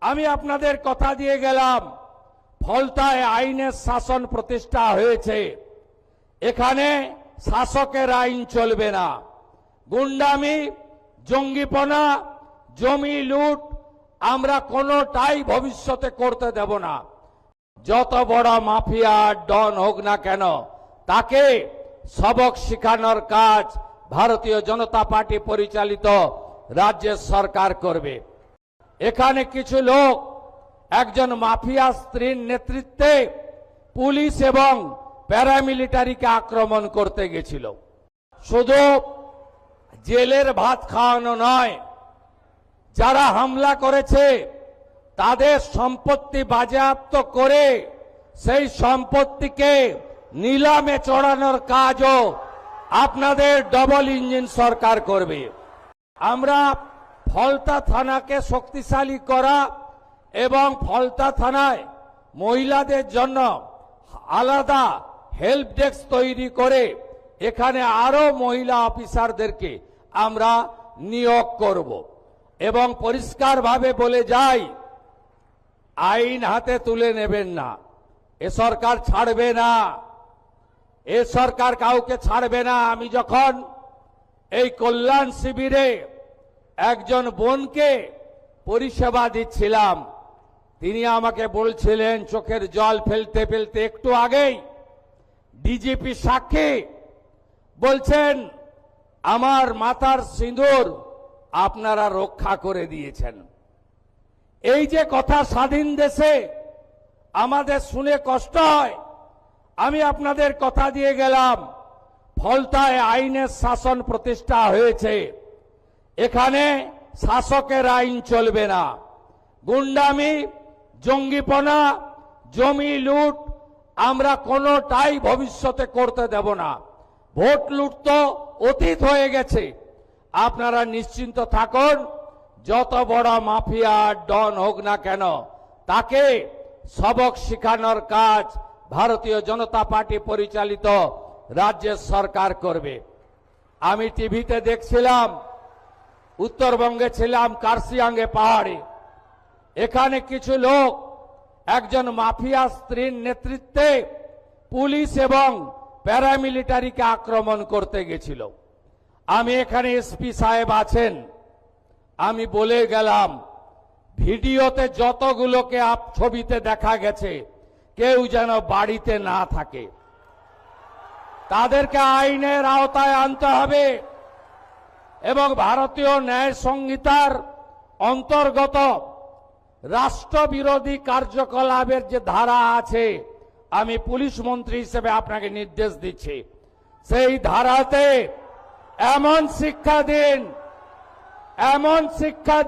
আমি আপনাদের কথা দিয়ে গেলাম, ফলতায় আইনের শাসন প্রতিষ্ঠা হয়েছে। এখানে শাসকের আইন চলবে না। গুন্ডামি, জঙ্গিপনা, জমি লুট আমরা কোনোটাই ভবিষ্যতে করতে দেব না। যত বড় মাফিয়া ডন হোক না কেন, তাকে সবক শেখানোর কাজ ভারতীয় জনতা পার্টি পরিচালিত রাজ্যের সরকার করবে। এখানে কিছু লোক একজন মাফিয়া স্ত্রীর নেতৃত্বে পুলিশ এবং প্যারামিলিটারিকে আক্রমণ করতে গেছিল। শুধু জেলের ভাত খাওয়ানো নয়, যারা হামলা করেছে তাদের সম্পত্তি বাজেয়াপ্ত করে সেই সম্পত্তিকে নিলামে চড়ানোর কাজও আপনাদের ডবল ইঞ্জিন সরকার করবে। আমরা ফলতা থানাকে শক্তিশালী করা এবং ফলতা থানায় মহিলাদের জন্য আলাদা হেল্প ডেস্ক তৈরি করে এখানে আরো মহিলা অফিসারদেরকে আমরা নিয়োগ করব এবং পরিষ্কারভাবে বলে যাই, আইন হাতে তুলে নেবেন না। এ সরকার ছাড়বে না, এ সরকার কাউকে ছাড়বে না। আমি যখন এই কল্যাণ শিবিরে একজন বোনকে পরিষেবা দিচ্ছিলাম, তিনি আমাকে বলছিলেন চোখের জল ফেলতে ফেলতে, একটু আগেই ডিজিপি সাক্ষী বলছেন আমার মাথার সিঁদুর আপনারা রক্ষা করে দিয়েছেন। এই যে কথা স্বাধীন দেশে আমাদের শুনে কষ্ট হয়। আমি আপনাদের কথা দিয়ে গেলাম, ফলতায় আইনের শাসন প্রতিষ্ঠা হয়েছে। এখানে শাসকের আইন চলবে না। গুন্ডামি, জঙ্গিপনা, জমি লুট আমরা কোনোটাই ভবিষ্যতে করতে দেব না। ভোট লুট তো অতীত হয়ে গেছে। আপনারা নিশ্চিন্ত থাকুন, যত বড় মাফিয়া ডন হোক না কেন, তাকে সবক শেখানোর কাজ ভারতীয় জনতা পার্টি পরিচালিত রাজ্যের সরকার করবে। আমি টিভিতে দেখছিলাম, উত্তরবঙ্গে ছিলাম, কার্শিয়াঙ্গে পাহাড়ে। এখানে কিছু লোক একজন মাফিয়া স্ত্রীর নেতৃত্বে পুলিশ এবং প্যারামিলিটারিকে আক্রমণ করতে গেছিল। আমি এখানে এসপি সাহেব আছেন, আমি বলে গেলাম, ভিডিওতে যতগুলোকে ছবিতে দেখা গেছে কেউ যেন বাড়িতে না থাকে। তাদেরকে আইনের আওতায় আনতে হবে এবং ভারতীয় ন্যায় সংহিতার অন্তর্গত রাষ্ট্রবিরোধী কার্যকলাপের যে ধারা আছে, আমি পুলিশ মন্ত্রী হিসেবে আপনাকে নির্দেশ দিচ্ছি, সেই ধারাতে এমন শিক্ষা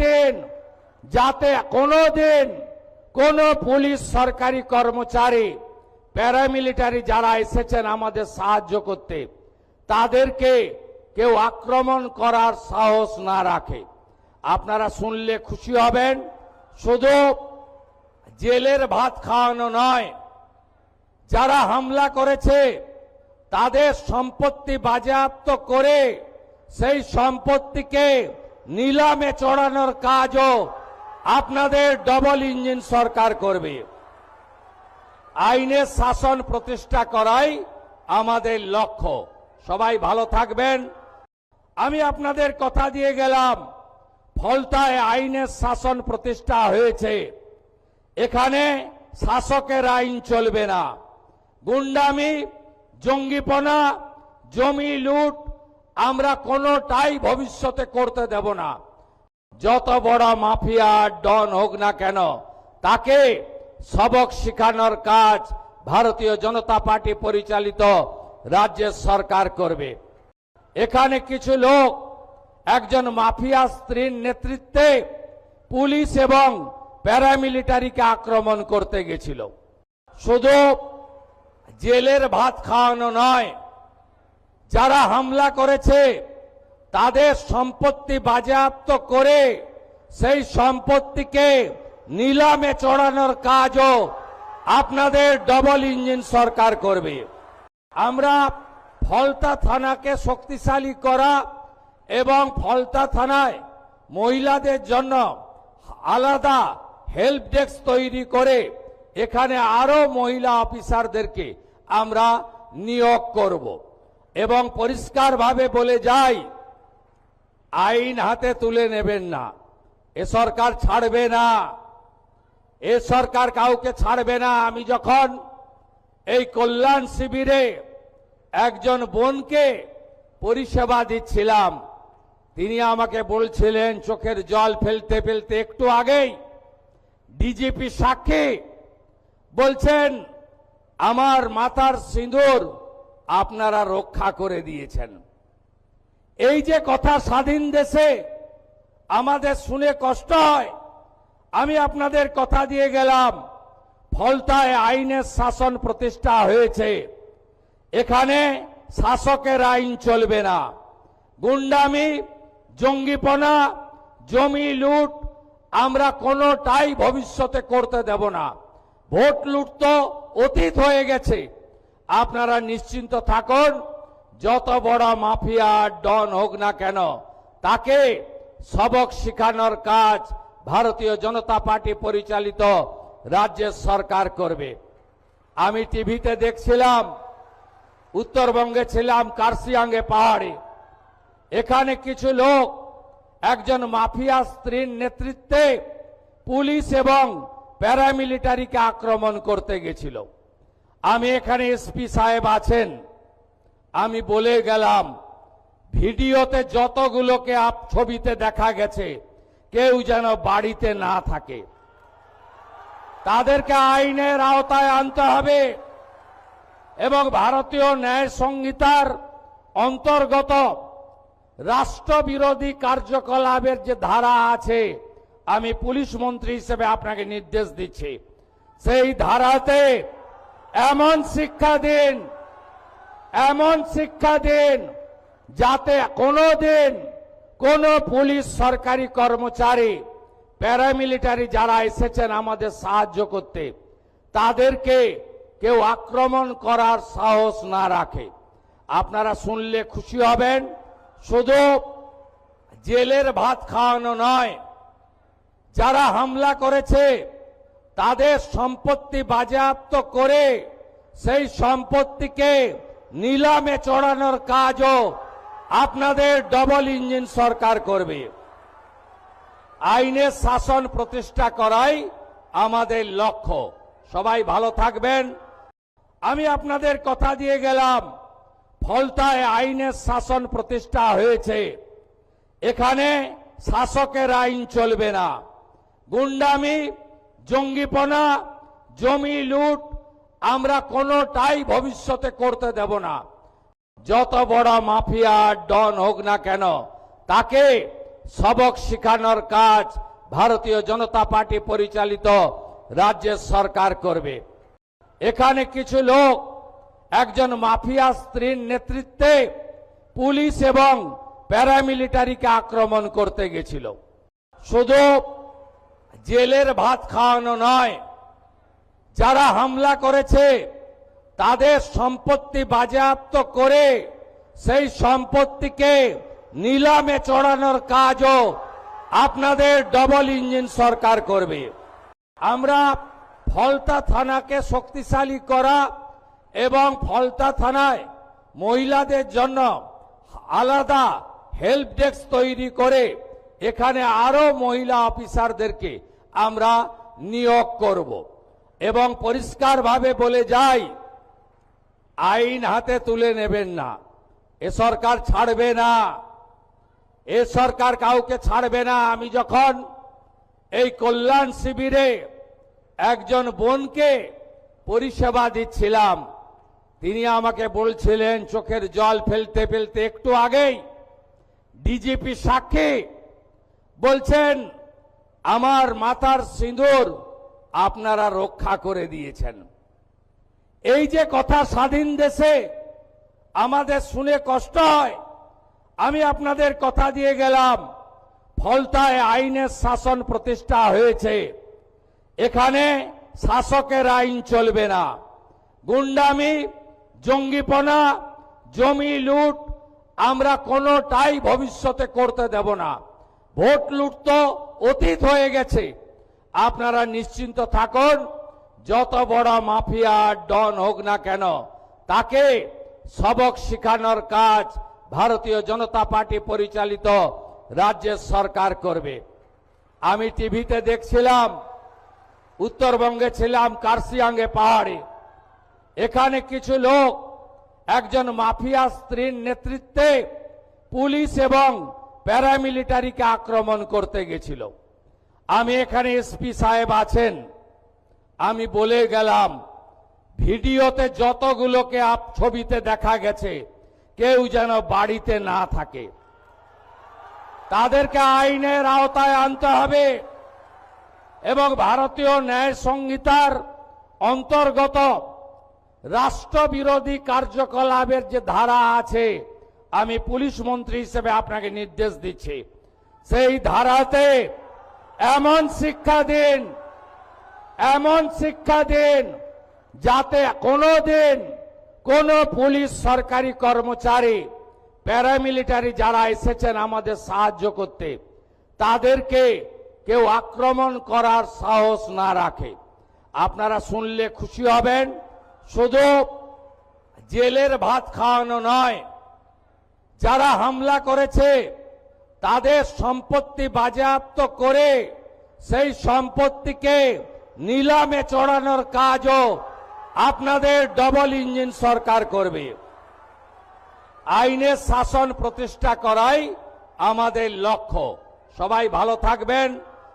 দিন যাতে কোনোদিন কোন পুলিশ সরকারি কর্মচারী, প্যারামিলিটারি যারা এসেছেন আমাদের সাহায্য করতে, তাদেরকে কেউ আক্রমণ করার সাহস না রাখে। আপনারা শুনলে খুশি হবেন, শুধু জেলের ভাত খাওয়ানো নয়, যারা হামলা করেছে তাদের সম্পত্তি বাজেয়াপ্ত করে সেই সম্পত্তিকে নিলামে চড়ানোর কাজও আপনাদের ডবল ইঞ্জিন সরকার করবে। আইনের শাসন প্রতিষ্ঠা করাই আমাদের লক্ষ্য। সবাই ভালো থাকবেন। আমি আপনাদের কথা দিয়ে গেলাম, ফলতায় আইনের শাসন প্রতিষ্ঠা হয়েছে। এখানে শাসকের আইন চলবে না। গুন্ডামি, জঙ্গিপনা, জমি লুট আমরা কোনোটাই ভবিষ্যতে করতে দেব না। যত বড় মাফিয়া ডন হোক না কেন, তাকে সবক শেখানোর কাজ ভারতীয় জনতা পার্টি পরিচালিত রাজ্যের সরকার করবে। এখানে কিছু লোক একজন মাফিয়া স্ত্রীর নেতৃত্বে পুলিশ এবং প্যারামিলিটারিকে আক্রমণ করতে গেছিল। শুধু জেলের ভাত খাওয়ানো নয়, যারা হামলা করেছে তাদের সম্পত্তি বাজেয়াপ্ত করে সেই সম্পত্তিকে নিলামে চড়ানোর কাজও আপনাদের ডবল ইঞ্জিন সরকার করবে। আমরা ফলতা থানাকে শক্তিশালী করা এবং ফলতা থানায় মহিলাদের জন্য আলাদা হেল্প ডেস্ক তৈরি করে এখানে আরো মহিলা অফিসারদেরকে আমরা নিয়োগ করব এবং পরিষ্কারভাবে বলে যাই, আইন হাতে তুলে নেবেন না। এ সরকার ছাড়বে না, এ সরকার কাউকে ছাড়বে না। আমি যখন এই কল্যাণ শিবিরে একজন বোনকে পরিষেবা দিচ্ছিলাম, তিনি আমাকে বলছিলেন চোখের জল ফেলতে ফেলতে, একটু আগেই ডিজিপি সাক্ষী বলছেন আমার মাথার সিঁদুর আপনারা রক্ষা করে দিয়েছেন। এই যে কথা স্বাধীন দেশে আমাদের শুনে কষ্ট হয়। আমি আপনাদের কথা দিয়ে গেলাম, ফলতায় আইনের শাসন প্রতিষ্ঠা হয়েছে। এখানে শাসকের আইন চলবে না। গুন্ডামি, জঙ্গিপনা, জমি লুট আমরা কোনোটাই ভবিষ্যতে করতে দেব না। ভোট লুট তো অতীত হয়ে গেছে। আপনারা নিশ্চিন্ত থাকুন, যত বড় মাফিয়া ডন হোক না কেন, তাকে সবক শেখানোর কাজ ভারতীয় জনতা পার্টি পরিচালিত রাজ্যের সরকার করবে। আমি টিভিতে দেখছিলাম, উত্তরবঙ্গে ছিলাম, কার্শিয়াঙ্গে পাহাড়ে। এখানে কিছু লোক একজন মাফিয়া স্ত্রীর নেতৃত্বে পুলিশ এবং প্যারামিলিটারিকে আক্রমণ করতে গেছিল। আমি এখানে এসপি সাহেব আছেন, আমি বলে গেলাম ভিডিওতে যতগুলোকে ছবিতে দেখা গেছে কেউ যেন বাড়িতে না থাকে। তাদেরকে আইনের আওতায় আনতে হবে এবং ভারতীয় ন্যায় সংহিতার অন্তর্গত রাষ্ট্রবিরোধী কার্যকলাপের যে ধারা আছে, আমি পুলিশ মন্ত্রী হিসেবে আপনাকে নির্দেশ দিচ্ছি, সেই ধারাতে এমন শিক্ষা দিন যাতে কোনোদিন কোন পুলিশ সরকারি কর্মচারী, প্যারামিলিটারি যারা এসেছেন আমাদের সাহায্য করতে, তাদেরকে কেউ আক্রমণ করার সাহস না রাখে। আপনারা শুনলে খুশি হবেন, শুধু জেলের ভাত খাওয়ানো নয়, যারা হামলা করেছে তাদের সম্পত্তি বাজেয়াপ্ত করে সেই সম্পত্তিকে নিলামে চড়ানোর কাজও আপনাদের ডবল ইঞ্জিন সরকার করবে। আইনের শাসন প্রতিষ্ঠা করাই আমাদের লক্ষ্য। সবাই ভালো থাকবেন। আমি আপনাদের কথা দিয়ে গেলাম, ফলতায় আইনের শাসন প্রতিষ্ঠা হয়েছে। এখানে শাসকের আইন চলবে না। গুন্ডামি, জঙ্গিপনা, জমি লুট আমরা কোনোটাই ভবিষ্যতে করতে দেব না। যত বড় মাফিয়া ডন হোক না কেন, তাকে সবক শেখানোর কাজ ভারতীয় জনতা পার্টি পরিচালিত রাজ্যের সরকার করবে। এখানে কিছু লোক একজন মাফিয়া স্ত্রীর নেতৃত্বে পুলিশ এবং প্যারামিলিটারিকে আক্রমণ করতে গেছিল। শুধু জেলের ভাত খাওয়ানো নয়, যারা হামলা করেছে তাদের সম্পত্তি বাজেয়াপ্ত করে সেই সম্পত্তিকে নিলামে চড়ানোর কাজও আপনাদের ডবল ইঞ্জিন সরকার করবে। আমরা ফলতা থানাকে শক্তিশালী করা এবং ফলতা থানায় মহিলাদের জন্য আলাদা হেল্প ডেস্ক তৈরি করে এখানে আরো মহিলা অফিসারদেরকে আমরা নিয়োগ করব এবং পরিষ্কারভাবে বলে যাই, আইন হাতে তুলে নেবেন না। এ সরকার ছাড়বে না, এ সরকার কাউকে ছাড়বে না। আমি যখন এই কল্যাণ শিবিরে একজন বোনকে পরিষেবা দিচ্ছিলাম, তিনি আমাকে বলছিলেন চোখের জল ফেলতে ফেলতে, একটু আগেই ডিজিপি সাক্ষী বলছেন আমার মাথার সিঁদুর আপনারা রক্ষা করে দিয়েছেন। এই যে কথা স্বাধীন দেশে আমাদের শুনে কষ্ট হয়। আমি আপনাদের কথা দিয়ে গেলাম, ফলতায় আইনের শাসন প্রতিষ্ঠা হয়েছে। এখানে শাসকের আইন চলবে না। গুন্ডামি, জঙ্গিপনা, জমি লুট আমরা কোনোটাই ভবিষ্যতে করতে দেব না। ভোট লুট তো অতীত হয়ে গেছে। আপনারা নিশ্চিন্ত থাকুন, যত বড় মাফিয়া ডন হোক না কেন তাকে সবক শেখানোর কাজ ভারতীয় জনতা পার্টি পরিচালিত রাজ্যের সরকার করবে। আমি টিভিতে দেখছিলাম, উত্তরবঙ্গে ছিলাম, কার্শিয়াঙ্গে পাহাড়ে, এখানে কিছু লোক একজন মাফিয়া স্ত্রীর নেতৃত্বে পুলিশ এবং প্যারামিলিটারিকে আক্রমণ করতে গেছিল। আমি এখানে এসপি সাহেব আছেন, আমি বলে গেলাম ভিডিওতে যতগুলোকে ছবিতে দেখা গেছে কেউ যেন বাড়িতে না থাকে, তাদেরকে আইনের আওতায় আনতে হবে এবং ভারতীয় ন্যায় সংহিতার অন্তর্গত রাষ্ট্রবিরোধী কার্যকলাপের যে ধারা আছে, আমি পুলিশ মন্ত্রী হিসেবে আপনাকে নির্দেশ দিচ্ছি, সেই ধারাতে এমন শিক্ষা দিন যাতে কোনোদিন কোন পুলিশ সরকারি কর্মচারী প্যারামিলিটারি যারা এসেছেন আমাদের সাহায্য করতে তাদেরকে কেউ আক্রমণ করার সাহস না রাখে। আপনারা শুনলে খুশি হবেন, শুধু জেলের ভাত খাওয়ানো নয়, যারা হামলা করেছে তাদের সম্পত্তি বাজেয়াপ্ত করে সেই সম্পত্তিকে নিলামে চড়ানোর কাজও আপনাদের ডবল ইঞ্জিন সরকার করবে। আইনের শাসন প্রতিষ্ঠা করাই আমাদের লক্ষ্য। সবাই ভালো থাকবেন।